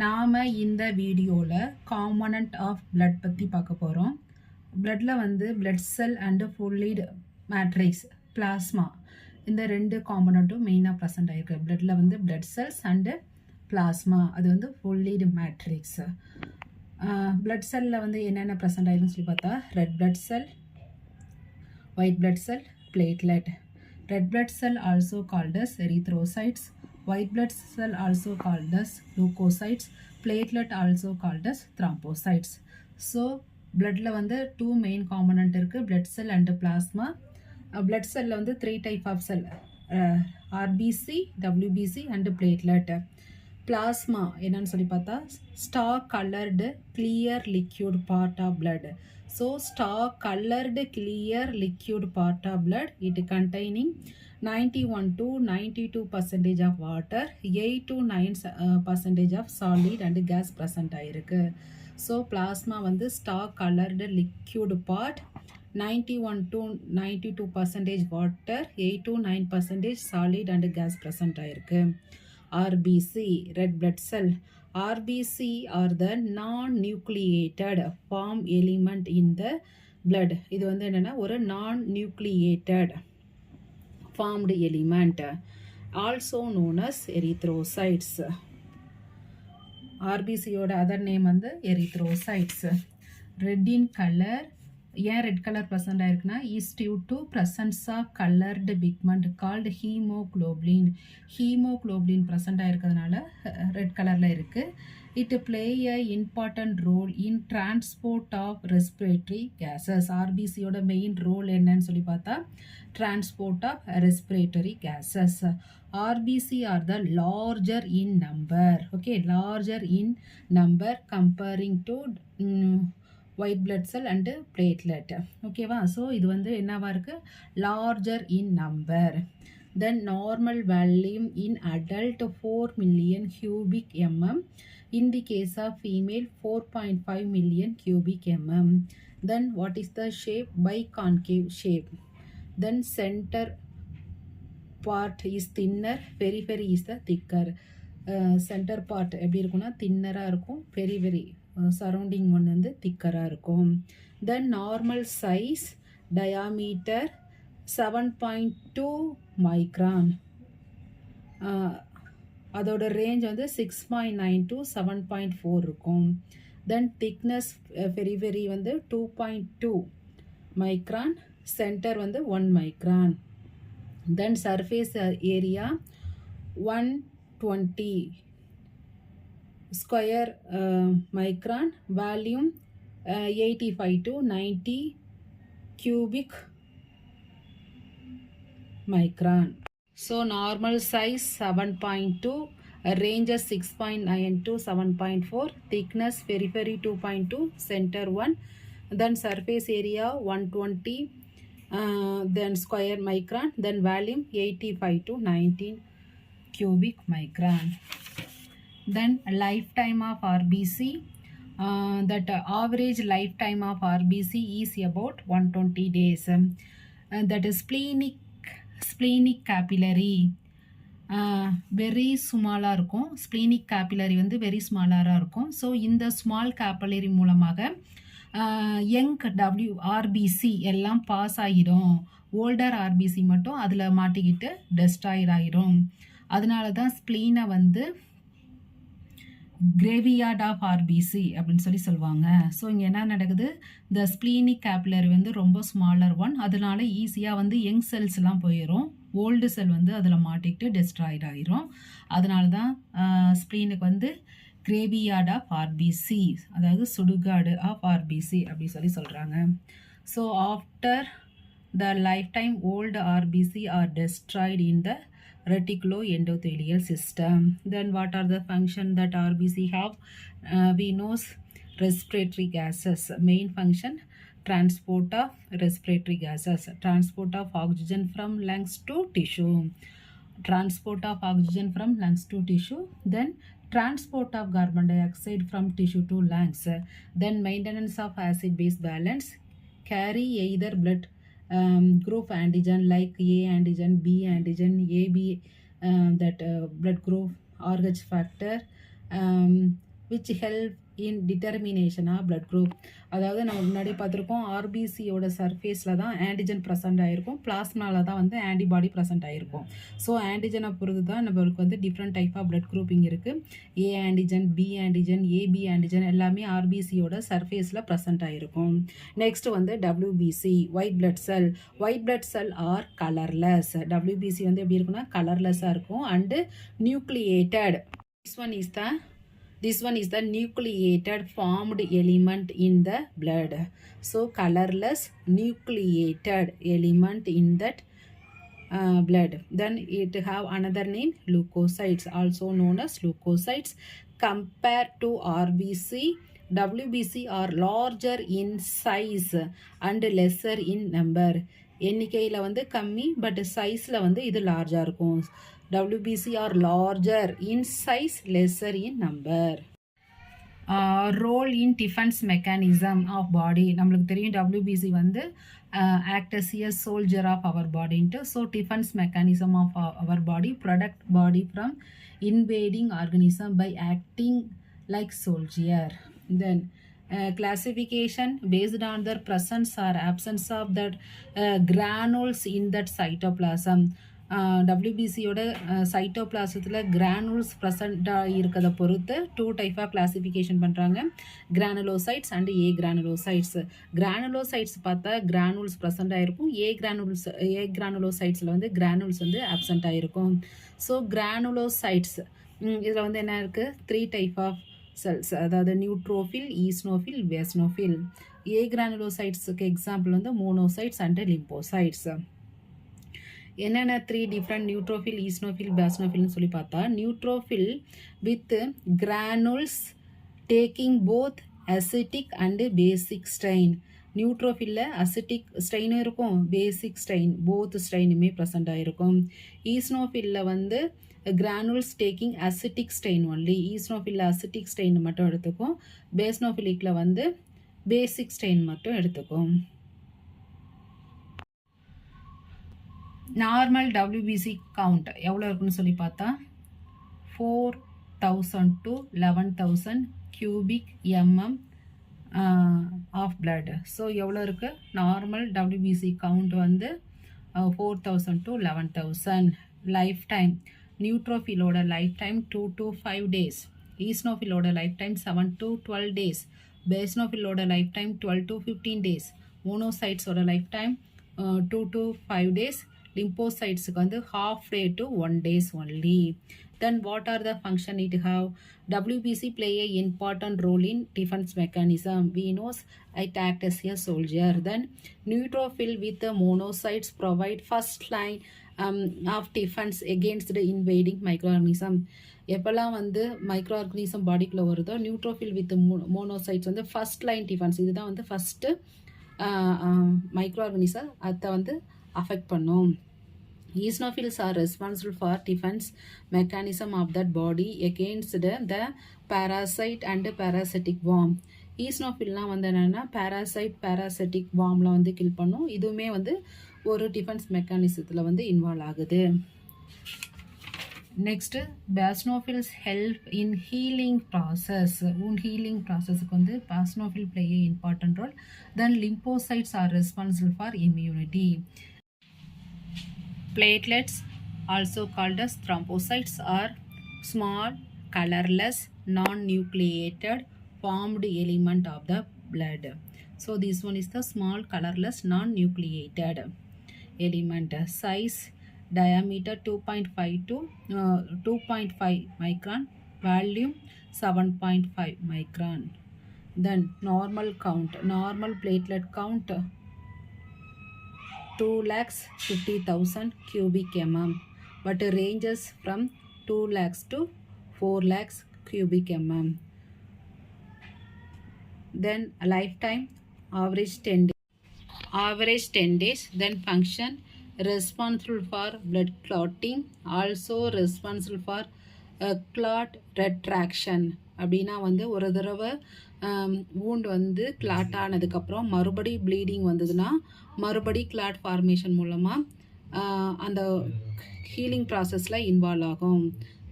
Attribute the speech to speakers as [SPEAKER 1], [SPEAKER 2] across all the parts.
[SPEAKER 1] நாம் இந்த வீடியோவில் காம்பனண்ட் ஆஃப் பிளட் பற்றி பார்க்க போகிறோம். பிளட்டில் வந்து blood cell and fluid matrix plasma இந்த ரெண்டு காம்பனண்ட்டும் மெயினாக ப்ரெசென்ட் ஆகிருக்கு. பிளட்டில் வந்து பிளட் செல்ஸ் அண்டு பிளாஸ்மா, அது வந்து ஃபுல்லிட் மேட்ரிக்ஸ். பிளட் செல்லில் வந்து என்னென்ன ப்ரெசென்ட் ஆகிருக்குன்னு சொல்லி பார்த்தா red blood cell, white blood cell, platelet. Red blood cell also called as erythrocytes. White blood cell also called as leukocytes. Platelet also called as thrombocytes. So bloodல வந்து two main component இருக்கு, blood cell and plasma. Blood cell வந்து three type of cell, RBC, WBC and platelet. Plasma என்னன்னு சொல்லி பார்த்தா star colored clear liquid part of blood. So star colored clear liquid part of blood, it containing 91 to 92% of water, 8 to 9% of solid and gas present ஆயிருக்கு. So plasma வந்து star colored liquid part, 91 to 92% water, 8 to 9% solid and gas present ஆயிருக்கு. RBC, red blood cell. RBC are the non-nucleated form element in the blood. இது வந்து என்னன்னா ஒரு non-nucleated formed element, also known as erythrocytes. RBC யோட other name வந்து erythrocytes. Red in color. ஏன் red colour present ஆயிருக்குன்னா is due to presence of coloured pigment called haemoglobin. Haemoglobin present ஆயிருக்கிறதுனால red கலரில் இருக்குது. It play a important role in transport of respiratory gases. ஆர்பிசியோட main role என்னன்னு சொல்லி பார்த்தா transport of respiratory gases. RBC are the larger in number, okay, larger in number comparing to white blood cell and platelet, ஓகேவா. So இது வந்து என்னவா இருக்குது, larger in number. Then normal volume in adult 4 million cubic mm, in the case of female 4.5 million cubic mm. Then what is the shape, biconcave shape. Then center part is thinner, periphery is the thicker. Center part எப்படி இருக்குன்னா தின்னராக இருக்கும், periphery surrounding ஒன்று வந்து திக்கராக இருக்கும். தென் normal size diameter 7.2 micron, அதோட range வந்து 6.9 to 7.4 இருக்கும். தென் thickness periphery வந்து 2.2 மைக்ரான், சென்டர் வந்து 1 micron. Then surface area 120 square micron, volume 85 to 90 cubic micron. So normal size 7.2, ranges 6.9 to 7.4, thickness periphery 2.2, center 1, then surface area 120, then square micron, then volume 85 to 19 cubic micron. Then lifetime of RBC, that average lifetime of RBC is about 120 days. That is splenic capillary very ஸ்மாலாக இருக்கும். Splenic capillary வந்து very ஸ்மாலாக இருக்கும். So இந்த small capillary மூலமாக young RBC எல்லாம் pass ஆகிடும். Older RBC மட்டும் அதில் மாட்டிக்கிட்டு டெஸ்ட்ராய்ட் ஆகிடும். அதனால தான் ஸ்ப்ளீனை வந்து கிரேவியார்ட் ஆஃப் ஆர்பிசி அப்படின்னு சொல்லுவாங்க. ஸோ இங்கே என்ன நடக்குது, இந்த ஸ்ப்ளீனிக் கேபிலரி வந்து ரொம்ப ஸ்மாலர் ஒன், அதனால ஈஸியாக வந்து யங் செல்ஸ்லாம் போயிடும். ஓல்டு செல் வந்து அதில் மாட்டிக்கிட்டு டெஸ்ட்ராய்ட் ஆகிரும். அதனால தான் ஸ்ப்ளீனுக்கு வந்து கிரேவியார்ட் ஆஃப் ஆர்பிசி, அதாவது சுடுகாடு ஆஃப் ஆர்பிசி அப்படி சொல்கிறாங்க. So after the lifetime old RBC are destroyed in the reticuloendothelial system. Then what are the function that RBC have? We know respiratory gases, main function transport of respiratory gases, transport of oxygen from lungs to tissue, transport of oxygen from lungs to tissue, then transport of carbon dioxide from tissue to lungs, then maintenance of acid base balance, carry either blood group antigen like A antigen, B antigen, AB, that blood group, RH factor, which help in determination of blood group. அதாவது நம்ம முன்னாடி பார்த்துருக்கோம் ஆர்பிசியோட சர்ஃபேஸில் தான் antigen present ஆகிருக்கும், பிளாஸ்மாவில் தான் வந்து ஆன்டிபாடி ப்ரெசென்ட் ஆகிருக்கும். ஸோ ஆன்டிஜனை பொறுத்து தான் நம்மளுக்கு வந்து different type of blood grouping இருக்குது. A antigen, B antigen, AB antigen எல்லாமே ஆர்பிசியோட சர்ஃபேஸில் ப்ரெசென்ட் ஆகிருக்கும். நெக்ஸ்ட் வந்து WBC, white blood cell. White blood cell are colourless. WBC வந்து எப்படி இருக்குன்னா கலர்லெஸ்ஸாக இருக்கும் and nucleated. This one is the nucleated formed element in the blood. So colorless nucleated element in that blood. Then it have another name, leukocytes, also known as leukocytes. Compared to RBC, WBC are larger in size and lesser in number. எண்ணிக்கையில் வந்து கம்மி but சைஸில் வந்து இது லார்ஜாக இருக்கும். WBC are larger in size, lesser in number. Role in defense mechanism of body. நம்மளுக்கு தெரியும் WBC வந்து act as a soldier of our body into. So defense mechanism of our body, protect body from invading organism by acting like soldier. Then classification based on the presence or absence of that granules in that cytoplasm. WBCயோட சைட்டோபிளாசத்தில் granules ப்ரெசண்ட்டாக இருக்கிறத பொறுத்து 2 type of classification பண்ணுறாங்க, granulocytes and agranulocytes. Granulocytes பார்த்தா granules present ஆகிருக்கும், ஏ கிரானுலோசைட்ஸில் வந்து கிரானுல்ஸ் வந்து ஆப்சண்ட் ஆகிருக்கும். ஸோ கிரானுலோசைட்ஸ் இதில் வந்து என்ன இருக்குது, 3 டைப் ஆஃப் செல்ஸ், அதாவது நியூட்ரோஃபில், ஈஸ்னோஃபில், பேஸ்னோஃபில். ஏ கிரானுலோசைட்ஸுக்கு எக்ஸாம்பிள் வந்து மோனோசைட்ஸ் அண்ட் லிம்போசைட்ஸ். என்னென்ன 3 டிஃப்ரெண்ட் நியூட்ரோஃபில், ஈஸ்னோஃபில், பேஸ்னோஃபில்னு சொல்லி பார்த்தா, neutrophil with granules taking both acidic and basic stain. நியூட்ரோஃபில்ல அசிட்டிக் ஸ்ட்ரெயினும் இருக்கும், பேசிக் ஸ்ட்ரெயின் போத் ஸ்ட்ரெயினுமே ப்ரெசண்ட் ஆகிருக்கும். ஈஸ்னோஃபில்ல வந்து granules taking acidic stain only, ஈஸ்னோஃபில்ல அசிட்டிக் ஸ்ட்ரெயின் மட்டும் எடுத்துக்கும், பேஸ்னோஃபிலிக்கில் வந்து பேசிக் ஸ்ட்ரெயின் மட்டும் எடுத்துக்கும். நார்மல் WBC கவுண்ட் எவ்வளோ இருக்குன்னு சொல்லி பார்த்தா 4,000 to 11,000 cubic mm of blood. ஸோ எவ்வளோ இருக்குது நார்மல் WBC கவுண்ட் வந்து 4,000 to 11,000. லைஃப் டைம், நியூட்ரோஃபிலோட லைஃப் டைம் 2 to 5 days, ஈஸ்னோஃபிலோட லைஃப் டைம் 7 to 12 days, பேஸ்னோஃபிலோட லைஃப் டைம் 12 to 15 days, மோனோசைட்ஸோட லைஃப் டைம் 2 to 5 days, லிம்போசைட்ஸுக்கு வந்து half day to 1 days only. Then what are the function it have? WBC play a important role in defense mechanism. We know it act as a soldier. Then neutrophil with the monocytes provide first line of defense against the invading microorganism. எப்போல்லாம் வந்து micro organism பாடிக்குள்ளே வருதோ neutrophil with monocytes வந்து first line defence, இதுதான் வந்து first micro organism அதை வந்து affect பண்ணும். Eosinophils are responsible for defense mechanism of that body against the parasite and parasitic worm. ஈஸ்னோஃபில்லாம் வந்து என்னென்னா parasitic wormல வந்து கில் பண்ணும். இதுவுமே வந்து ஒரு டிஃபென்ஸ் மெக்கானிசத்தில் வந்து இன்வால்வ் ஆகுது. Next basophils help in healing process. Healing ப்ராசஸுக்கு வந்து basophil play a important role. Then lymphocytes are responsible for immunity. Platelets, also called as thrombocytes, are small, colorless, non-nucleated formed element of the blood. So this one is the small, colorless, non-nucleated element. Size, diameter 2.5 to 2.5 micron, volume 7.5 micron. Then normal count, normal platelet count 2,50,000 cubic mm, but ranges from 2 lakhs to 4 lakhs cubic mm. Then lifetime average 10 days. Then function responsible for blood clotting, also responsible for clot retraction. அப்படின்னா வந்து ஒரு தடவை wound வந்து Claude ஆனதுக்கப்புறம் மறுபடி bleeding வந்ததுன்னா மறுபடி Claude formation மூலமாக அந்த ஹீலிங் ப்ராசஸில் இன்வால்வ் ஆகும்.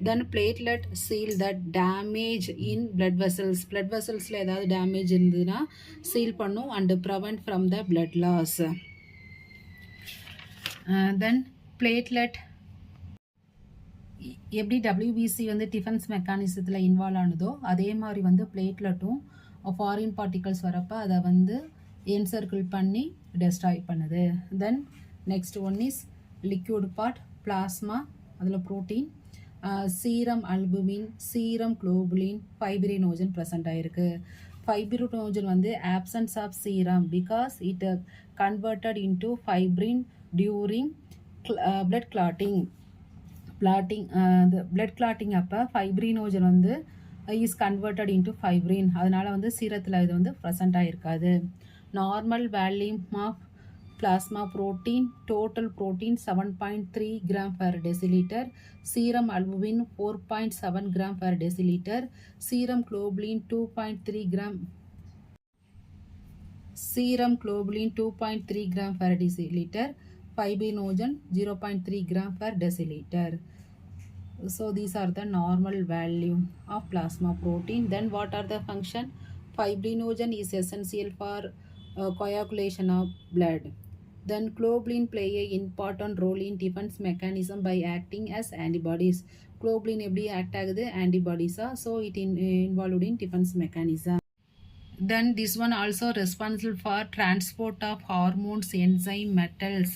[SPEAKER 1] then platelet seal that damage in blood vessels. Blood vesselsல ஏதாவது damage இருந்ததுன்னா seal பண்ணும் and prevent from the blood loss. Then platelet எப்படி WBC வந்து டிஃபென்ஸ் மெக்கானிசத்தில் இன்வால்வ் ஆனதோ அதே மாதிரி வந்து பிளேட்லெட்டும் ஃபாரின் பார்ட்டிகல்ஸ் வரப்போ அதை வந்து என்சர்க்கிள் பண்ணி டெஸ்ட்ராய் பண்ணுது. Then next one is liquid part plasma, அதில் protein, serum albumin, serum globulin, fibrinogen present ஆகிருக்கு. ஃபைப்ரினோஜன் வந்து absence of serum because it converted into fibrin during blood clotting. Blood clotting அப்போ fibrinogen வந்து is converted into fibrin, அதனால் வந்து சீரத்தில் இது வந்து ப்ரெசென்ட் ஆகிருக்காது. Normal volume of plasma protein, total protein 7.3 gram per deciliter, serum albumin 4.7 gram per deciliter, serum globulin 2.3 gram, serum globulin 2.3 gram per deciliter, fibrinogen 0.3 gram per deciliter. So these are the normal value of plasma protein. Then what are the function? Fibrinogen is essential for coagulation of blood. Then globulin play a important role in defense mechanism by acting as antibodies. Globulin எப்படி act ஆகுது? Antibodies. So it involved in defense mechanism. Then this one also responsible for transport of hormones, enzyme, metals.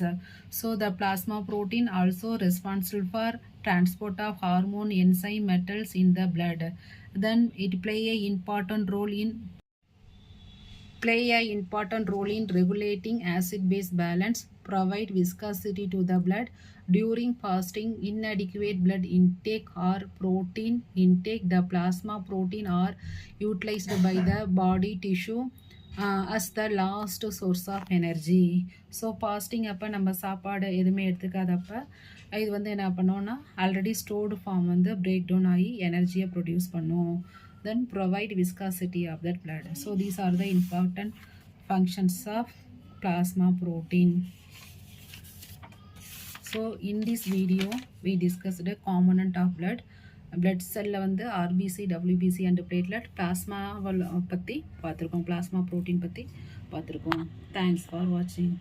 [SPEAKER 1] So the plasma protein also responsible for transport of hormone, enzyme, metals in the blood. Then it play a important role in regulating acid-base balance, provide viscosity to the blood during fasting, inadequate blood intake or protein intake. The plasma protein are utilized by the body tissue as the last source of energy. So fasting அப்போ நம்ம சாப்பாடு எதுவுமே எடுத்துக்காதப்ப இது வந்து என்ன பண்ணோம்னா already stored form வந்து break down ஆகி எனர்ஜியை ப்ரொடியூஸ் பண்ணும். Then provide viscosity of that blood. So these are the important functions of plasma protein. So in this video we discussed a component of blood cell வந்து RBC, WBC and platelet, plasma பற்றி பார்த்துருக்கோம், plasma protein பற்றி பார்த்துருக்கோம். Thanks for watching.